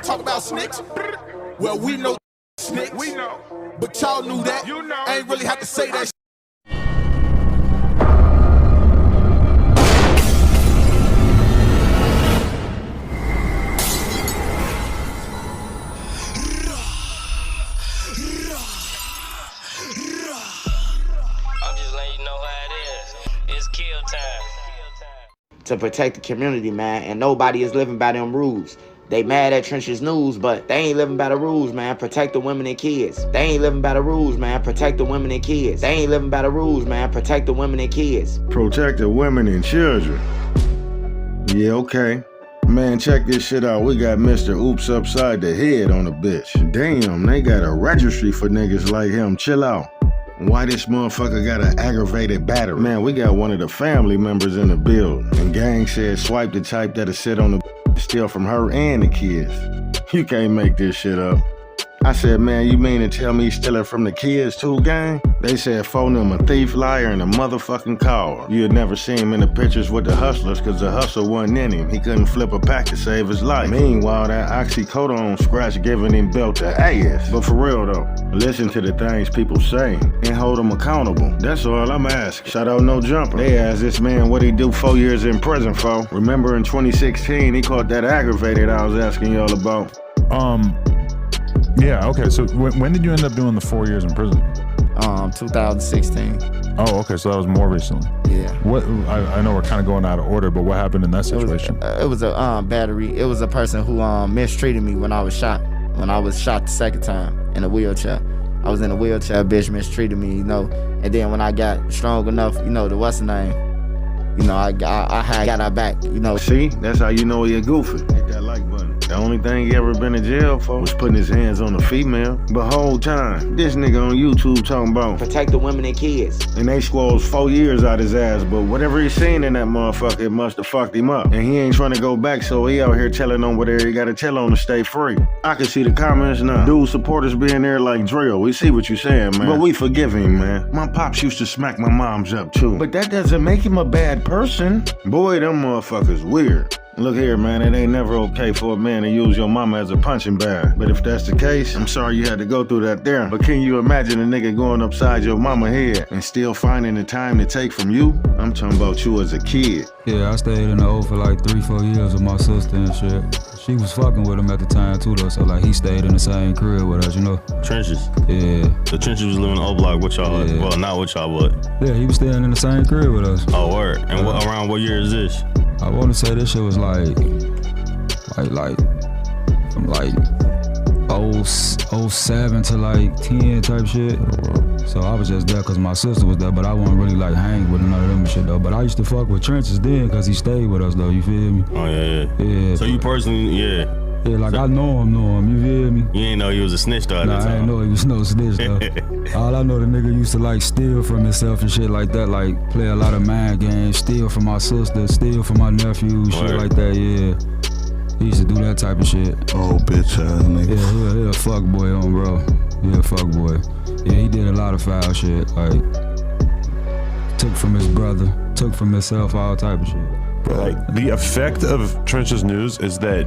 Talk about snitch. Well, we know snitch. We know. But y'all knew that. You know. I ain't really have to say that. I'm just letting you know how it is. It's kill time. To protect the community, man, and nobody is living by them rules. They mad at Trenches News, but they ain't living by the rules, man. Protect the women and kids. They ain't living by the rules, man. Protect the women and kids. They ain't living by the rules, man. Protect the women and kids. Protect the women and children. Yeah, okay. Man, check this shit out. We got Mr. Oops upside the head on the bitch. Damn, they got a registry for niggas like him. Chill out. Why this motherfucker got an aggravated battery? Man, we got one of the family members in the build. And gang said swipe the type that'll sit on the steal from her and the kids. You can't make this shit up. I said, man, you mean to tell me he's stealing from the kids too, gang? They said phone him a thief, liar, and a motherfucking coward. You'd never see him in the pictures with the hustlers cause the hustle wasn't in him. He couldn't flip a pack to save his life. Meanwhile, that oxycodone scratch giving him belt to ass. But for real though, listen to the things people say and hold them accountable. That's all I'm asking. Shout out No Jumper. They asked this man what he do 4 years in prison for. Remember in 2016, he caught that aggravated I was asking y'all about. Yeah, okay, so when did you end up doing the 4 years in prison? 2016. Oh, okay, so that was more recently. Yeah. What, I know we're kind of going out of order, but what happened in that situation? It was a battery. It was a person who mistreated me when I was shot. When I was shot the second time in a wheelchair. I was in a wheelchair, bitch mistreated me, you know. And then when I got strong enough, you know, what's the name? You know, I got her back, you know. See, that's how you know you're goofy. Hit that like button. The only thing he ever been in jail for was putting his hands on a female. But whole time, this nigga on YouTube talking about protect the women and kids. And they squalls 4 years out his ass, but whatever he seen in that motherfucker, it must have fucked him up. And he ain't trying to go back, so he out here telling on whatever he gotta tell on to stay free. I can see the comments now. Dude supporters being there like drill. We see what you saying, man. But we forgive him, man. My pops used to smack my moms up too. But that doesn't make him a bad person. Boy, them motherfuckers weird. Look here, man, it ain't never okay for a man to use your mama as a punching bag. But if that's the case, I'm sorry you had to go through that there. But can you imagine a nigga going upside your mama head and still finding the time to take from you? I'm talking about you as a kid. Yeah, I stayed in the O for like 3-4 years with my sister and shit. She was fucking with him at the time too though, so like he stayed in the same crib with us, you know. Trenches? Yeah. The Trenches was living in Oblock with y'all, yeah. Well, not with y'all, but? Yeah, he was staying in the same crib with us. Oh, word. And around what year is this? I want to say this shit was like from like 07 to like 10 type shit. So I was just there cause my sister was there, but I wasn't really like hang with none of them shit though. But I used to fuck with Trenches then cause he stayed with us though, you feel me? Oh yeah. Yeah. So you personally, yeah. Yeah, like I know him, you feel me? You ain't know he was a snitch though at the time. I ain't know he was no snitch though. All I know, the nigga used to like steal from himself and shit like that, like play a lot of mind games, steal from my sister, steal from my nephew, shit like that, yeah. He used to do that type of shit. Oh, bitch ass nigga. Yeah, he a fuck boy on, bro. He a fuck boy. Yeah, he did a lot of foul shit, like took from his brother, took from himself, all type of shit. But like the effect of Trenches News is that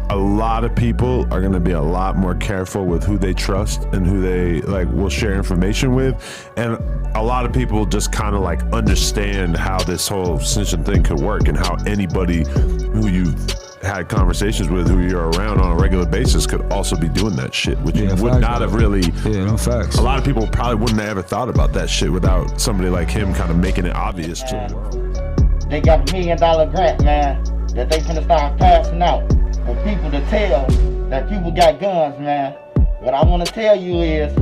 a lot of people are going to be a lot more careful with who they trust and who they like will share information with, and a lot of people just kind of like understand how this whole snitching thing could work and how anybody who you've had conversations with, who you're around on a regular basis, could also be doing that shit, which you would not have really. Yeah, no facts. A lot of people probably wouldn't have ever thought about that shit without somebody like him kind of making it obvious to the world. They got $1 million grant, man, that they finna start passing out for people to tell that people got guns, man. What I want to tell you is,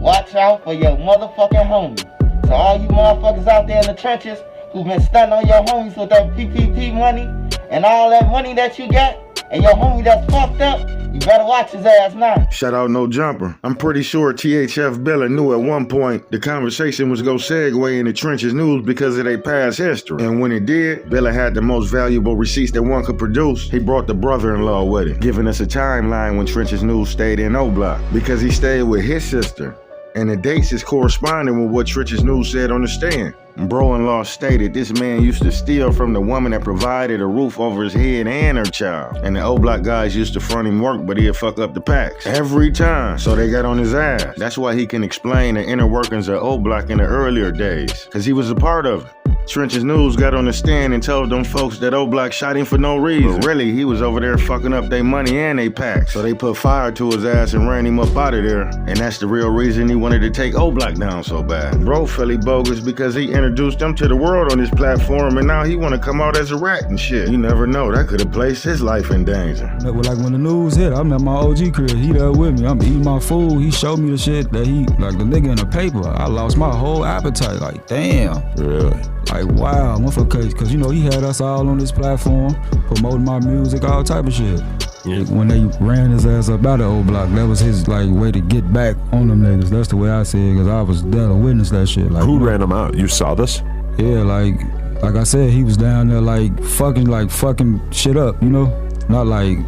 watch out for your motherfucking homies. So all you motherfuckers out there in the trenches who've been stunting on your homies with that PPP money and all that money that you got, and your homie that's fucked up, you better watch his ass now. Shout out No Jumper. I'm pretty sure THF Bella knew at one point the conversation was gonna segue into Trenches News because of their past history. And when it did, Bella had the most valuable receipts that one could produce. He brought the brother-in-law with him, giving us a timeline when Trenches News stayed in Oblock, because he stayed with his sister. And the dates is corresponding with what Trenches News said on the stand. Bro-in-law stated this man used to steal from the woman that provided a roof over his head and her child. And the Oblock guys used to front him work, but he'd fuck up the packs every time. So they got on his ass. That's why he can explain the inner workings of Oblock in the earlier days, because he was a part of it. Trenches News got on the stand and told them folks that Oblock shot him for no reason. But really, he was over there fucking up their money and they packs. So they put fire to his ass and ran him up out of there. And that's the real reason he wanted to take Oblock down so bad. Bro felt he bogus because he introduced them to the world on his platform, and now he want to come out as a rat and shit. You never know, that could have placed his life in danger. Like when the news hit, I'm at my OG crib, he there with me. I'm eating my food, he showed me the shit that he, like the nigga in the paper. I lost my whole appetite, like damn. Really? Like wow, motherfucker, cause you know he had us all on this platform, promoting my music, all type of shit. Yeah. When they ran his ass up out of Oblock, that was his like way to get back on them niggas. That's the way I see it, cause I was there to witness that shit. Like, who ran him out? You saw this? Yeah, like I said, he was down there like fucking shit up, you know? Not like,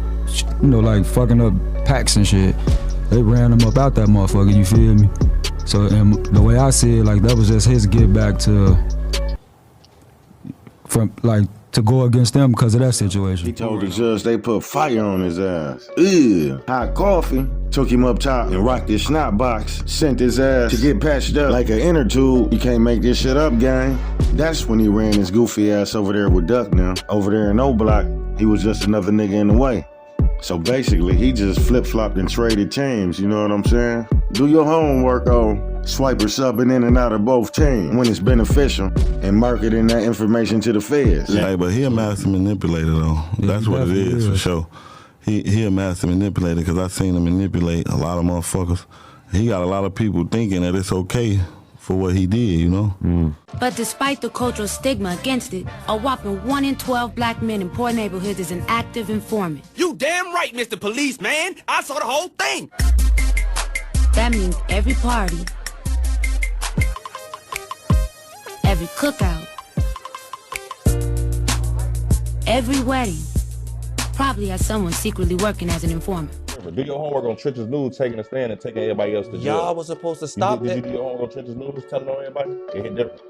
you know, like fucking up packs and shit. They ran him up out that motherfucker, you feel me? So and the way I see it, like that was just his get back to go against them because of that situation. He told the judge they put fire on his ass. Ew. Hot coffee. Took him up top and rocked his snot box. Sent his ass to get patched up like an inner tube. You can't make this shit up, gang. That's when he ran his goofy ass over there with Duck now. Over there in Oblock, he was just another nigga in the way. So basically, he just flip-flopped and traded teams, you know what I'm saying? Do your homework on swiper subbing in and out of both teams when it's beneficial and marketing that information to the feds. Hey, but he a master manipulator though. That's what it is for sure. He a master manipulator because I seen him manipulate a lot of motherfuckers. He got a lot of people thinking that it's okay for what he did, you know? But despite the cultural stigma against it, a whopping 1 in 12 black men in poor neighborhoods is an active informant. You damn right, Mr. Policeman. I saw the whole thing. That means every party, every cookout, every wedding probably has someone secretly working as an informant. Do your homework on Trenches News, taking a stand and taking everybody else to jail. Y'all was supposed to stop Did you do your homework on Trenches News, telling on everybody? It hit different.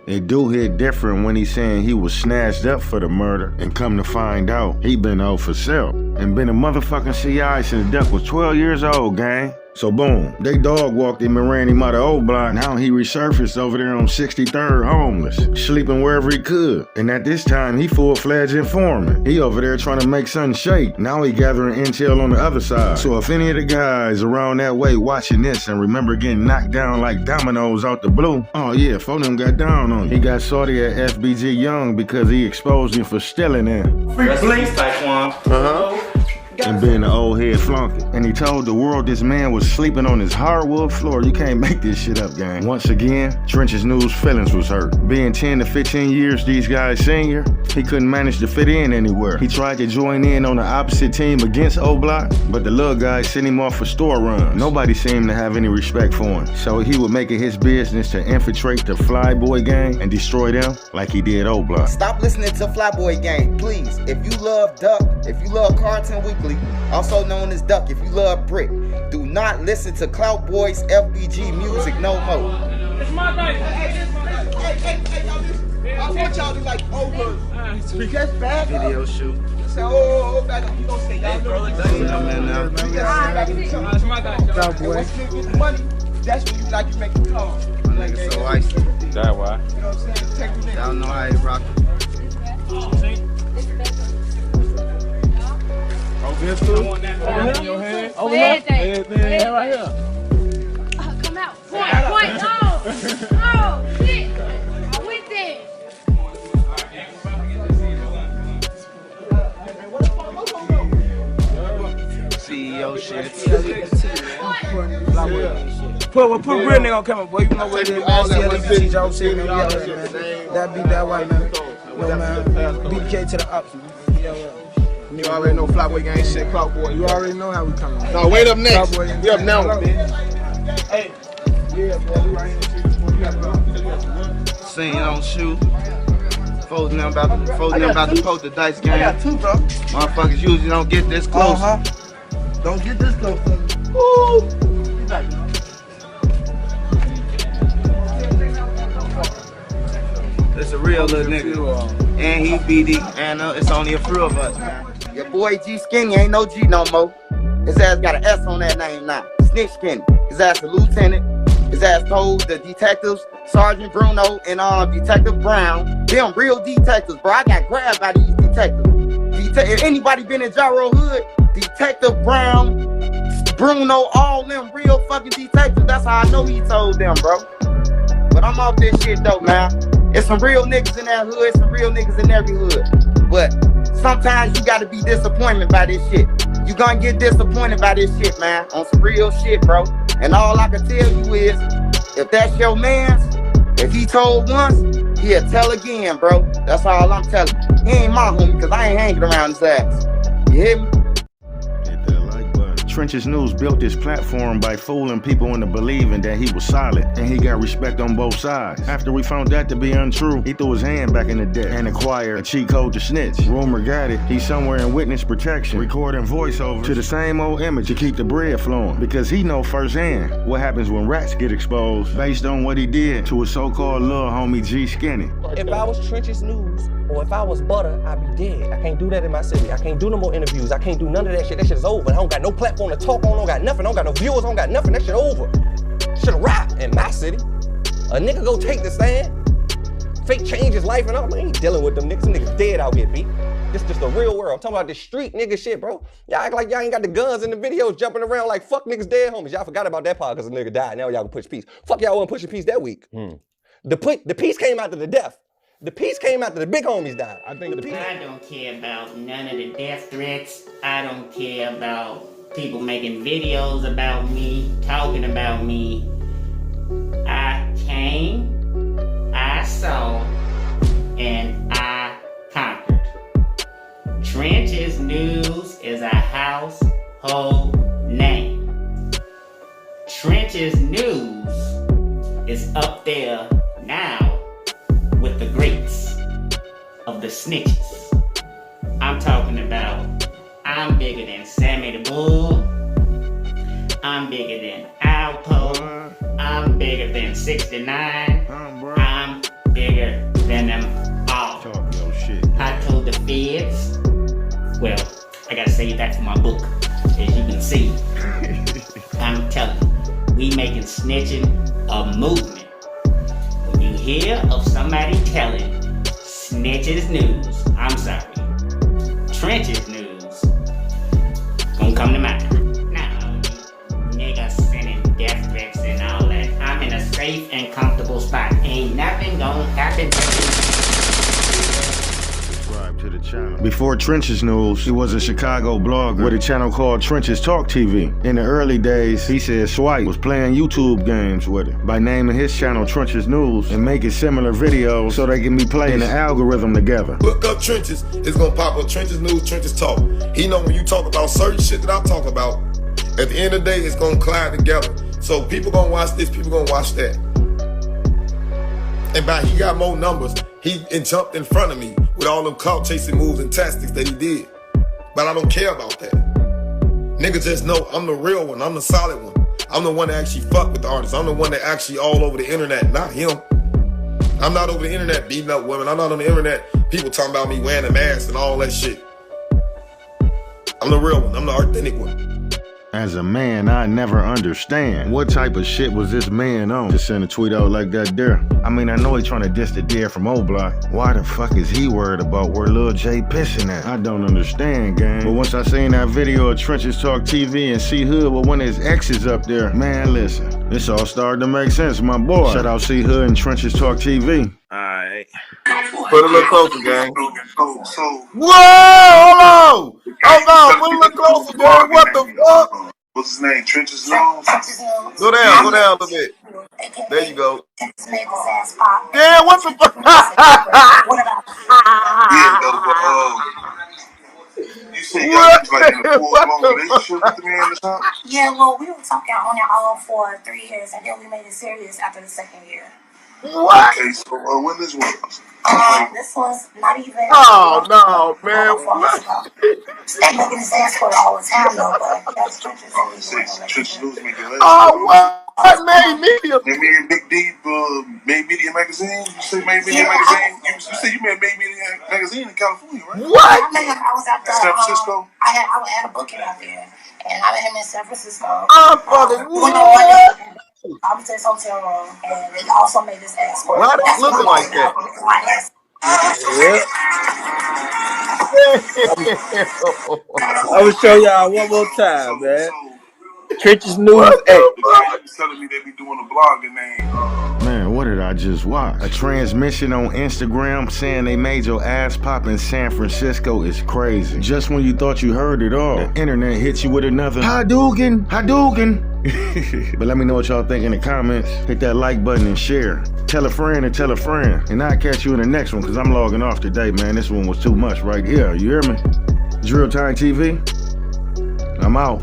It do hit different when he's saying he was snatched up for the murder and come to find out he been out for sale and been a motherfucking CI since Duck was 12 years old, gang. So boom, they dog walked him and ran him out of Oblock. Now he resurfaced over there on 63rd homeless, sleeping wherever he could. And at this time, he full-fledged informant. He over there trying to make something shake. Now he gathering intel on the other side. So if any of the guys around that way watching this and remember getting knocked down like dominoes out the blue, oh yeah, four of them got down on him. He got sorted at FBG Young because he exposed him for stealing it. Free police type one. And being an old head flunky. And he told the world this man was sleeping on his hardwood floor. You can't make this shit up, gang. Once again, Trenches News' feelings was hurt. Being 10 to 15 years these guys senior, he couldn't manage to fit in anywhere. He tried to join in on the opposite team against Oblock, but the little guys sent him off for store runs. Nobody seemed to have any respect for him. So he would make it his business to infiltrate the Flyboy gang and destroy them like he did Oblock. Stop listening to Flyboy gang, please. If you love Duck, if you love Cartoon Weekly, also known as Duck, if you love Brick, do not listen to Clout Boys FBG music no more. It's my night. Hey, y'all, I want y'all to like over. Just back up. Video shoot. Say, oh, back up. You gonna say, y'all know. It's my night. Clout Boys. Once you get the money, that's when you like to make the call. My nigga so icy. That why? You know what I'm saying? Take the Y'all know how he rock. Over your hand. Over here. Hand right here. Come out. Point. Oh, shit. I went there. CEO shit. Put a real nigga on camera, boy. You know what it is, man. I'm saying, man. That beat that white, man. No, man. BK to the ups, man. You already know Flyboy gang shit, Clout Boy. You already know how we coming. No, wait up next. We up now. Hey. Yeah, boy. We right here. Saying you don't shoot. Folding them about to post the dice game. I got two, bro. Motherfuckers usually don't get this close. Don't get this close. Woo! It's a real little nigga. And he BD, and it's only a few of us, man. Your boy G Skinny ain't no G no more. His ass got an S on that name now. Snitch Skinny. His ass a lieutenant. His ass told the detectives, Sergeant Bruno and Detective Brown, them real detectives, bro. I got grabbed by these detectives. If anybody been in Gyro Hood, Detective Brown, Bruno, all them real fucking detectives. That's how I know he told them, bro. But I'm off this shit though, man. It's some real niggas in that hood, some real niggas in every hood. But sometimes you gotta be disappointed by this shit. You gonna get disappointed by this shit, man. On some real shit, bro. And all I can tell you is, if that's your man's, if he told once, he'll tell again, bro. That's all I'm telling you. He ain't my homie, because I ain't hanging around his ass. You hear me? Trenches News built this platform by fooling people into believing that he was solid, and he got respect on both sides. After we found that to be untrue, he threw his hand back in the deck and acquired a cheat code to snitch. Rumor got it, he's somewhere in witness protection, recording voiceovers to the same old image to keep the bread flowing, because he know firsthand what happens when rats get exposed based on what he did to his so-called little homie G Skinny. If I was Trenches News, or if I was Butter, I'd be dead. I can't do that in my city. I can't do no more interviews. I can't do none of that shit. That shit is over. I don't got no platform to talk on. I don't got nothing. I don't got no viewers. I don't got nothing. That shit over. Shit a wrap in my city. A nigga go take the stand, fake change his life and all. Man, ain't dealing with them niggas. Them niggas dead out here, B. This just the real world. I'm talking about this street nigga shit, bro. Y'all act like y'all ain't got the guns in the videos jumping around like fuck niggas dead homies. Y'all forgot about that part because the nigga died. Now y'all can push peace. Fuck y'all wasn't pushing peace that week. The peace came after the death. The peace came after the big homies died. I don't care about none of the death threats. I don't care about people making videos about me, talking about me. I came, I saw, and I conquered. Trenches News is a household name. Trenches News is up there now with the greats of the snitches. I'm talking about, I'm bigger than Sammy the Bull. I'm bigger than Alpo. I'm bigger than 69. I'm bigger than them all. I told the feds, well, I gotta save that for my book. As you can see, I'm telling you, we making snitching a movement. When you hear of somebody telling Snitches News, I'm sorry, Trenches News, gonna come to mind. Now, niggas sending death threats and all that. I'm in a safe and comfortable spot. Ain't nothing gonna happen to me. To the channel. Before Trenches News, he was a Chicago blogger with a channel called Trenches Talk TV. In the early days, he said Swipe was playing YouTube games with him by naming his channel Trenches News and making similar videos so they can be playing the algorithm together. Look up Trenches, it's gonna pop up Trenches News, Trenches Talk. He know when you talk about certain shit that I talk about, at the end of the day, it's gonna collide together. So people gonna watch this, people gonna watch that. And by he got more numbers, he jumped in front of me with all them clout chasing moves and tactics that he did. But I don't care about that. Niggas just know I'm the real one, I'm the solid one. I'm the one that actually fuck with the artists. I'm the one that actually all over the internet, not him. I'm not over the internet beating up women. I'm not on the internet, people talking about me wearing a mask and all that shit. I'm the real one, I'm the authentic one. As a man, I never understand what type of shit was this man on to send a tweet out like that there. I mean, I know he trying to diss the deer from Oblock. Why the fuck is he worried about where Lil J pissing at? I don't understand, gang. But once I seen that video of Trenches Talk TV and C Hood with one of his exes up there, man, listen, this all started to make sense, my boy. Shout out C Hood and Trenches Talk TV. Alright. Put a little closer, gang. Whoa! Hold on! Hold on! Put a little closer, gang. What the fuck? What's his name? Trenches News? Go down a little bit. There you go. Damn, what the fuck? You said y'all was like in a full-blown relationship with the man or something? Yeah, well, we were talking on and off for 3 years, and then we made it serious after the 2nd year. What? Okay, so when this was? This was not even. Oh no, man! What? Stay making his ass for all the time though, but that's Trenches. Trenches News making Oh what? What made media? They made Big D, Made Media Magazine. You say Made Media Magazine? You say you made Media Magazine in California, right? What? I was out there. San Francisco. I had a booking out there, and I met him in San Francisco. I'm fucking what? I was at his hotel room, and they also made this export. Why they looking like that? I will show y'all one more time, man. Trenches News. Telling me they be doing a blogging name. Man, what did I just watch? A transmission on Instagram saying they made your ass pop in San Francisco is crazy. Just when you thought you heard it all, the internet hits you with another Hadouken. But let me know what y'all think in the comments. Hit that like button and share. Tell a friend and tell a friend. And I'll catch you in the next one, because I'm logging off today, man. This one was too much right here. You hear me? Drill Time TV. I'm out.